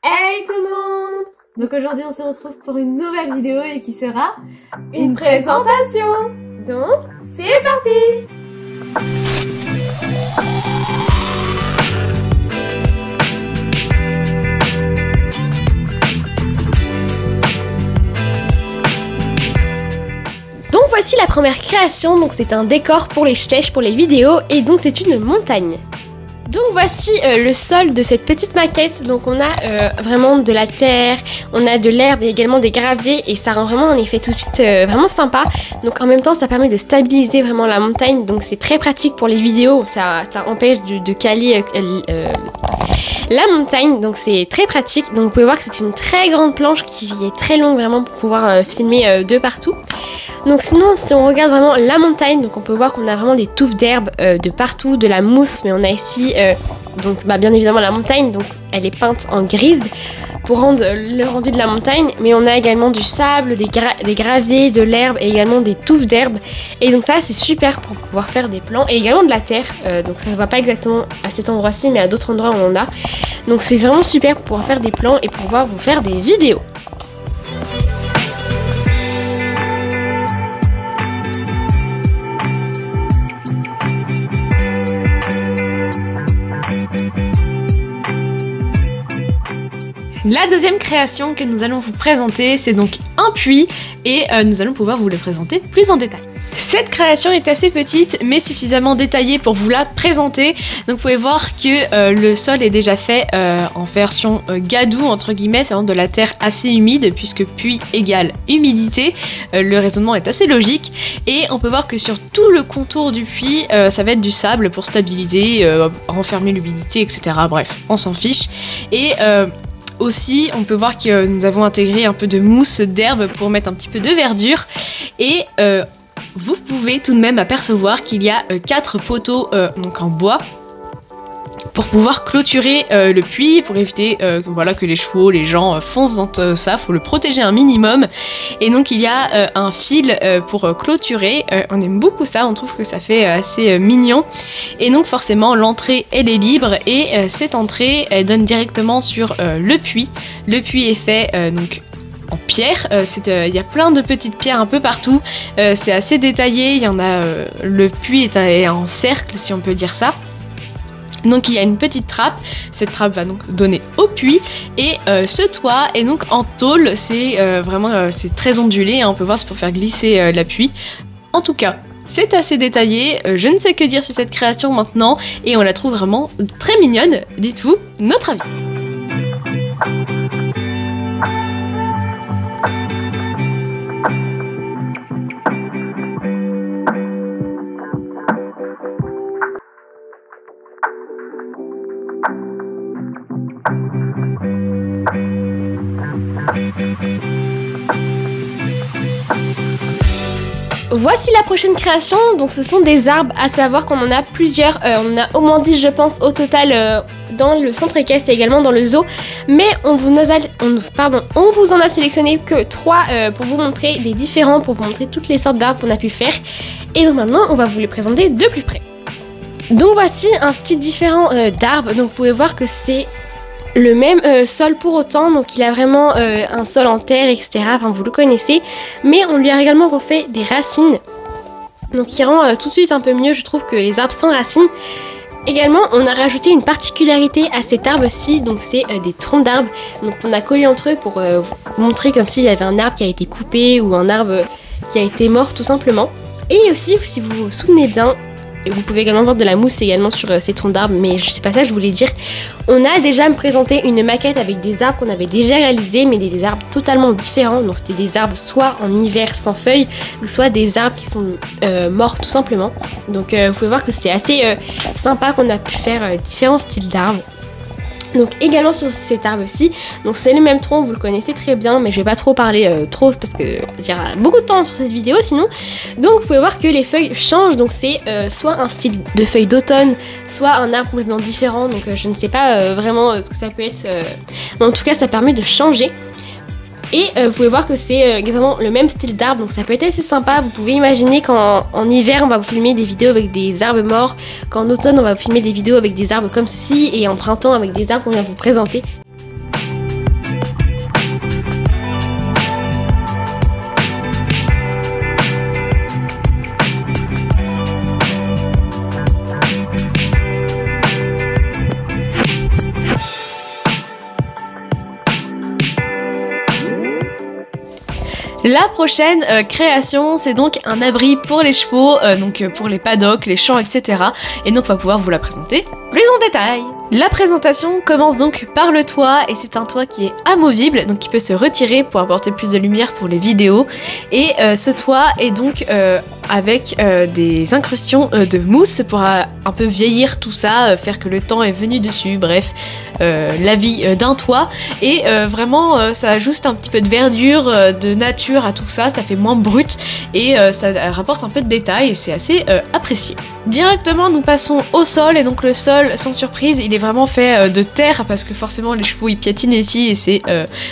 Hey tout le monde! Donc aujourd'hui on se retrouve pour une nouvelle vidéo et qui sera une présentation. Donc c'est parti! Donc voici la première création, donc c'est un décor pour les stèches, pour les vidéos, et donc c'est une montagne. Donc voici le sol de cette petite maquette. Donc on a vraiment de la terre, on a de l'herbe et également des graviers, et ça rend vraiment un effet tout de suite vraiment sympa. Donc en même temps ça permet de stabiliser vraiment la montagne, donc c'est très pratique pour les vidéos, ça empêche de caler la montagne, donc c'est très pratique. Donc vous pouvez voir que c'est une très grande planche qui est très longue vraiment pour pouvoir filmer de partout. Donc sinon, si on regarde vraiment la montagne, donc on peut voir qu'on a vraiment des touffes d'herbe de partout, de la mousse, mais on a ici donc bien évidemment la montagne, donc elle est peinte en grise pour rendre le rendu de la montagne, mais on a également du sable, des graviers, de l'herbe et également des touffes d'herbe, et donc ça c'est super pour pouvoir faire des plans, et également de la terre, donc ça ne se voit pas exactement à cet endroit-ci, mais à d'autres endroits on en a, donc c'est vraiment super pour pouvoir faire des plans et pour pouvoir vous faire des vidéos. La deuxième création que nous allons vous présenter, c'est donc un puits, et nous allons pouvoir vous le présenter plus en détail. Cette création est assez petite mais suffisamment détaillée pour vous la présenter. Donc vous pouvez voir que le sol est déjà fait en version gadou entre guillemets, c'est vraiment de la terre assez humide puisque puits égale humidité. Le raisonnement est assez logique, et on peut voir que sur tout le contour du puits ça va être du sable pour stabiliser, renfermer l'humidité, etc. Bref, on s'en fiche. Et aussi, on peut voir que nous avons intégré un peu de mousse d'herbe pour mettre un petit peu de verdure, et vous pouvez tout de même apercevoir qu'il y a 4 poteaux donc en bois pour pouvoir clôturer le puits, pour éviter voilà, que les chevaux, les gens foncent dans ça, faut le protéger un minimum. Et donc il y a un fil pour clôturer, on aime beaucoup ça, on trouve que ça fait assez mignon. Et donc forcément l'entrée elle est libre, et cette entrée elle donne directement sur le puits. Le puits est fait donc en pierre, il y a plein de petites pierres un peu partout, c'est assez détaillé, il y en a, le puits est en cercle si on peut dire ça. Donc il y a une petite trappe, cette trappe va donc donner au puits, et ce toit est donc en tôle, c'est vraiment c'est très ondulé, hein, on peut voir c'est pour faire glisser l'appui. En tout cas, c'est assez détaillé, je ne sais que dire sur cette création maintenant, et on la trouve vraiment très mignonne. Dites-vous notre avis. Voici la prochaine création, donc ce sont des arbres, à savoir qu'on en a plusieurs, on a au moins 10 je pense au total dans le centre équestre et également dans le zoo, mais on vous en a sélectionné que 3 pour vous montrer des différents, pour vous montrer toutes les sortes d'arbres qu'on a pu faire, et donc maintenant on va vous les présenter de plus près. Donc voici un style différent d'arbres, donc vous pouvez voir que c'est le même sol pour autant, donc il a vraiment un sol en terre, etc. Enfin vous le connaissez, mais on lui a également refait des racines, donc qui rend tout de suite un peu mieux je trouve que les arbres sans racines. Également on a rajouté une particularité à cet arbre-ci, donc c'est des troncs d'arbres, donc on a collé entre eux pour vous montrer comme s'il y avait un arbre qui a été coupé ou un arbre qui a été mort tout simplement. Et aussi si vous vous souvenez bien, et vous pouvez également voir de la mousse également sur ces troncs d'arbres, mais c'est pas ça que je voulais dire. On a déjà présenté une maquette avec des arbres qu'on avait déjà réalisés, mais des arbres totalement différents. Donc c'était des arbres soit en hiver sans feuilles, ou soit des arbres qui sont morts tout simplement. Donc vous pouvez voir que c'est assez sympa qu'on a pu faire différents styles d'arbres. Donc également sur cet arbre-ci, donc c'est le même tronc, vous le connaissez très bien, mais je vais pas trop parler trop parce que ça tire beaucoup de temps sur cette vidéo sinon. Donc vous pouvez voir que les feuilles changent, donc c'est soit un style de feuilles d'automne, soit un arbre complètement différent, donc je ne sais pas vraiment ce que ça peut être, mais en tout cas ça permet de changer. Et vous pouvez voir que c'est exactement le même style d'arbre, donc ça peut être assez sympa. Vous pouvez imaginer qu'en hiver on va vous filmer des vidéos avec des arbres morts, qu'en automne on va vous filmer des vidéos avec des arbres comme ceci, et en printemps avec des arbres qu'on vient vous présenter. La prochaine création, c'est donc un abri pour les chevaux, donc pour les paddocks, les champs, etc. Et donc on va pouvoir vous la présenter plus en détail. La présentation commence donc par le toit, et c'est un toit qui est amovible, donc qui peut se retirer pour apporter plus de lumière pour les vidéos. Et ce toit est donc avec des incrustations de mousse pour un peu vieillir tout ça, faire que le temps est venu dessus, bref, la vie d'un toit. Et vraiment ça ajoute un petit peu de verdure, de nature à tout ça, ça fait moins brut et ça rapporte un peu de détails et c'est assez apprécié. Directement nous passons au sol, et donc le sol, sans surprise, il est vraiment fait de terre parce que forcément les chevaux ils piétinent ici et c'est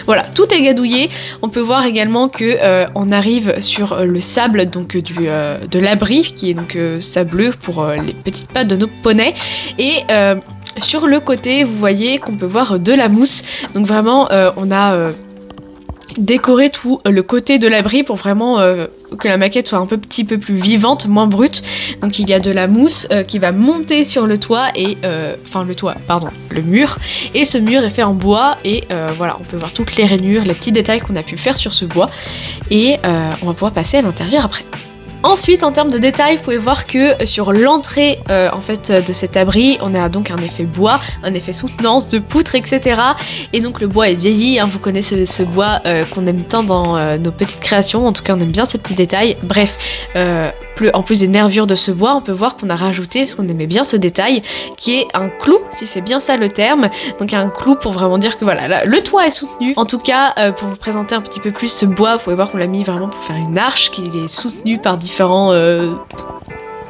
voilà, tout est gadouillé. On peut voir également que on arrive sur le sable donc de l'abri qui est donc sableux pour les petites pattes de nos poneys, et sur le côté vous voyez qu'on peut voir de la mousse, donc vraiment on a décorer tout le côté de l'abri pour vraiment que la maquette soit un petit peu plus vivante, moins brute. Donc il y a de la mousse qui va monter sur le toit et enfin le mur, et ce mur est fait en bois et voilà, on peut voir toutes les rainures, les petits détails qu'on a pu faire sur ce bois, et on va pouvoir passer à l'intérieur après. Ensuite, en termes de détails, vous pouvez voir que sur l'entrée en fait de cet abri, on a donc un effet bois, un effet soutenance de poutre, etc. Et donc le bois est vieilli, hein, vous connaissez ce bois qu'on aime tant dans nos petites créations, en tout cas on aime bien ces petits détails. Bref, en plus des nervures de ce bois, on peut voir qu'on a rajouté, parce qu'on aimait bien ce détail, qui est un clou, si c'est bien ça le terme. Donc un clou pour vraiment dire que voilà, là, le toit est soutenu. En tout cas, pour vous présenter un petit peu plus ce bois, vous pouvez voir qu'on l'a mis vraiment pour faire une arche, qui est soutenue par différents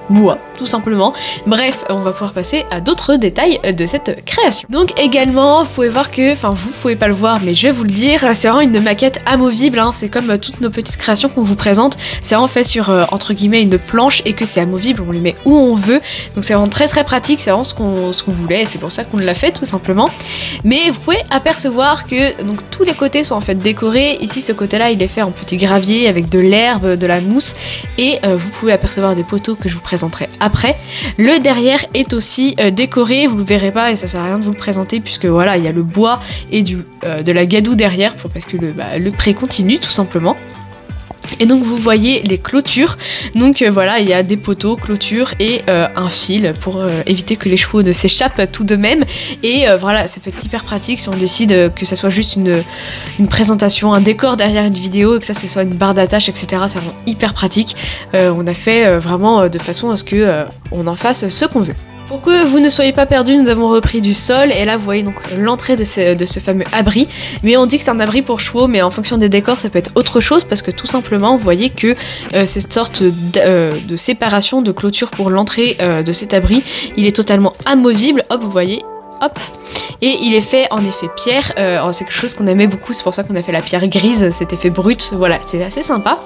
bois, tout simplement. Bref, on va pouvoir passer à d'autres détails de cette création. Donc également, vous pouvez voir que, enfin vous pouvez pas le voir, mais je vais vous le dire, c'est vraiment une maquette amovible, hein. C'est comme toutes nos petites créations qu'on vous présente, c'est vraiment fait sur, entre guillemets, une planche, et que c'est amovible, on le met où on veut, donc c'est vraiment très très pratique, c'est vraiment ce qu'on voulait, et c'est pour ça qu'on l'a fait tout simplement. Mais vous pouvez apercevoir que donc tous les côtés sont en fait décorés. Ici, ce côté-là, il est fait en petit gravier avec de l'herbe, de la mousse, et vous pouvez apercevoir des poteaux que je vous présenterai après. Le derrière est aussi décoré, vous le verrez pas et ça sert à rien de vous le présenter puisque voilà, il y a le bois et de la gadoue derrière parce que le pré continue tout simplement. Et donc vous voyez les clôtures, donc voilà, il y a des poteaux, clôtures et un fil pour éviter que les chevaux ne s'échappent tout de même. Et voilà, ça peut être hyper pratique si on décide que ça soit juste une présentation, un décor derrière une vidéo, et que ça soit une barre d'attache, etc. C'est vraiment hyper pratique. On a fait vraiment de façon à ce que on en fasse ce qu'on veut. Pour que vous ne soyez pas perdus, nous avons repris du sol, et là vous voyez donc l'entrée de ce fameux abri. Mais on dit que c'est un abri pour chevaux, mais en fonction des décors ça peut être autre chose, parce que tout simplement vous voyez que cette sorte de séparation, de clôture pour l'entrée de cet abri, il est totalement amovible, hop vous voyez, hop, et il est fait en effet pierre, c'est quelque chose qu'on aimait beaucoup, c'est pour ça qu'on a fait la pierre grise, cet effet brut, voilà, c'est assez sympa.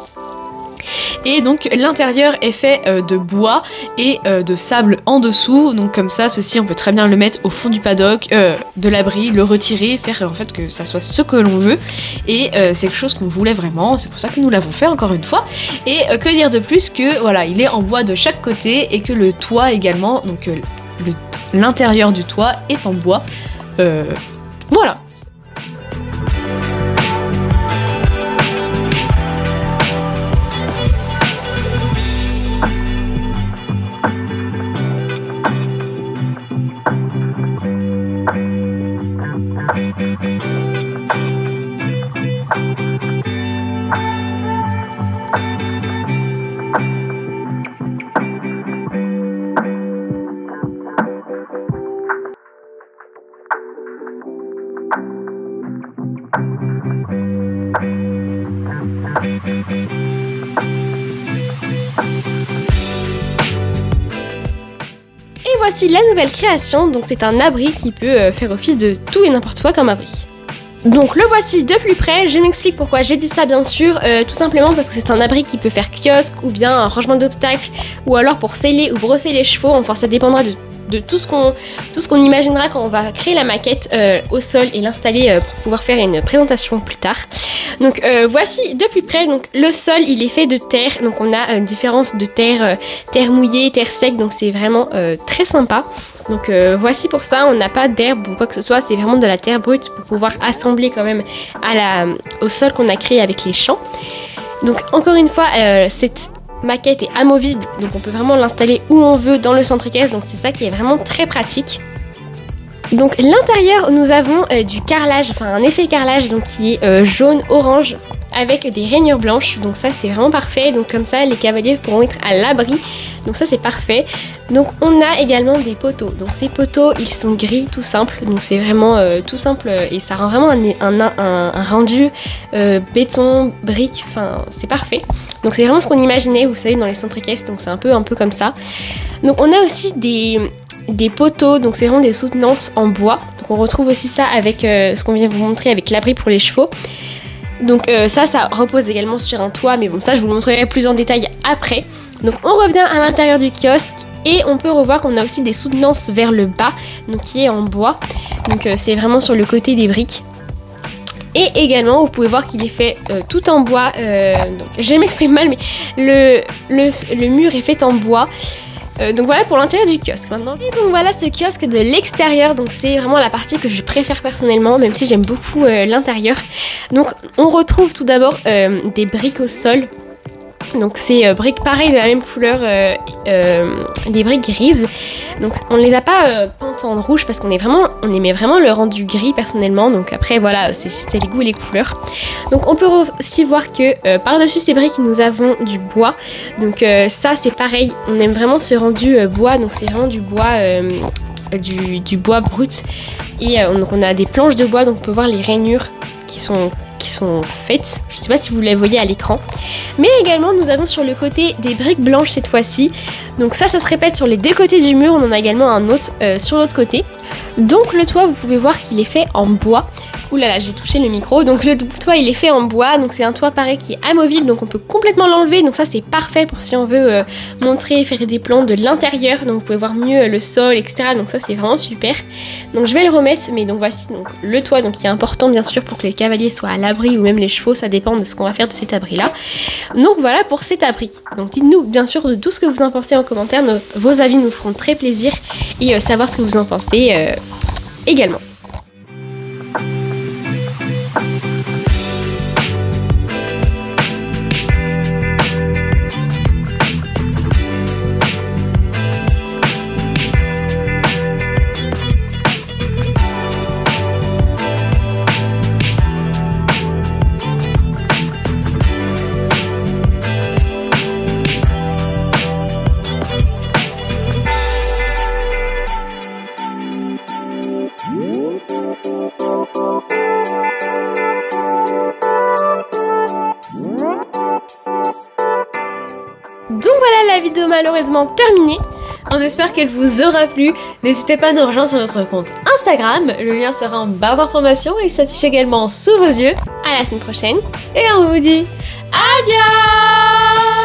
Et donc l'intérieur est fait de bois et de sable en dessous, donc comme ça ceci on peut très bien le mettre au fond du paddock, de l'abri, le retirer, faire en fait que ça soit ce que l'on veut, et c'est quelque chose qu'on voulait vraiment, c'est pour ça que nous l'avons fait encore une fois. Et que dire de plus que voilà, il est en bois de chaque côté, et que le toit également, donc l'intérieur du toit est en bois, voilà. Et voici la nouvelle création, donc c'est un abri qui peut faire office de tout et n'importe quoi comme abri. Donc le voici de plus près, je m'explique pourquoi j'ai dit ça bien sûr, tout simplement parce que c'est un abri qui peut faire kiosque ou bien un rangement d'obstacles, ou alors pour sceller ou brosser les chevaux, enfin ça dépendra de tout ce qu'on imaginera quand on va créer la maquette au sol et l'installer pour pouvoir faire une présentation plus tard. Donc voici de plus près, donc le sol il est fait de terre, donc on a différence de terre, terre mouillée, terre sec, donc c'est vraiment très sympa. Donc voici pour ça, on n'a pas d'herbe ou quoi que ce soit, c'est vraiment de la terre brute pour pouvoir assembler quand même au sol qu'on a créé avec les champs. Donc encore une fois, cette maquette est amovible, donc on peut vraiment l'installer où on veut dans le centre équestre, donc c'est ça qui est vraiment très pratique. Donc l'intérieur, nous avons du carrelage, enfin un effet carrelage donc qui est jaune-orange avec des rainures blanches, donc ça c'est vraiment parfait, donc comme ça les cavaliers pourront être à l'abri, donc ça c'est parfait. Donc on a également des poteaux, donc ces poteaux ils sont gris tout simple, donc c'est vraiment tout simple et ça rend vraiment un rendu béton, brique, enfin c'est parfait. Donc c'est vraiment ce qu'on imaginait, vous savez, dans les centres équestres, donc c'est un peu comme ça. Donc on a aussi des poteaux, donc c'est vraiment des soutenances en bois, donc on retrouve aussi ça avec ce qu'on vient vous montrer avec l'abri pour les chevaux. Donc ça repose également sur un toit, mais bon ça je vous le montrerai plus en détail après. Donc on revient à l'intérieur du kiosque et on peut revoir qu'on a aussi des soutenances vers le bas, donc qui est en bois, donc c'est vraiment sur le côté des briques. Et également vous pouvez voir qu'il est fait tout en bois, donc je m'exprime mal mais le mur est fait en bois. Donc voilà pour l'intérieur du kiosque maintenant. Et donc voilà ce kiosque de l'extérieur, donc c'est vraiment la partie que je préfère personnellement, même si j'aime beaucoup l'intérieur. Donc on retrouve tout d'abord des briques au sol. Donc c'est briques pareilles de la même couleur, des briques grises. Donc on les a pas peintes en rouge parce on aimait vraiment le rendu gris personnellement. Donc après voilà, c'est les goûts et les couleurs. Donc on peut aussi voir que par-dessus ces briques nous avons du bois. Donc ça c'est pareil, on aime vraiment ce rendu bois. Donc c'est vraiment du bois, du bois brut. Et donc on a des planches de bois, donc on peut voir les rainures qui sont faites. Je ne sais pas si vous les voyez à l'écran. Mais également nous avons sur le côté des briques blanches cette fois-ci. Donc ça se répète sur les deux côtés du mur. On en a également un autre sur l'autre côté. Donc le toit, vous pouvez voir qu'il est fait en bois. Ouh là là, j'ai touché le micro. Donc le toit il est fait en bois. Donc c'est un toit pareil qui est amovible. Donc on peut complètement l'enlever. Donc ça c'est parfait pour si on veut montrer, faire des plans de l'intérieur. Donc vous pouvez voir mieux le sol, etc. Donc ça c'est vraiment super. Donc je vais le remettre. Mais donc voici donc le toit, donc qui est important bien sûr pour que les cavaliers soient à l'abri ou même les chevaux. Ça dépend de ce qu'on va faire de cet abri là. Donc voilà pour cet abri. Donc dites-nous bien sûr de tout ce que vous en pensez en commentaire. Vos avis nous feront très plaisir et savoir ce que vous en pensez également. Donc voilà la vidéo malheureusement terminée. On espère qu'elle vous aura plu. N'hésitez pas à nous rejoindre sur notre compte Instagram. Le lien sera en barre d'informations. Il s'affiche également sous vos yeux. À la semaine prochaine. Et on vous dit adios.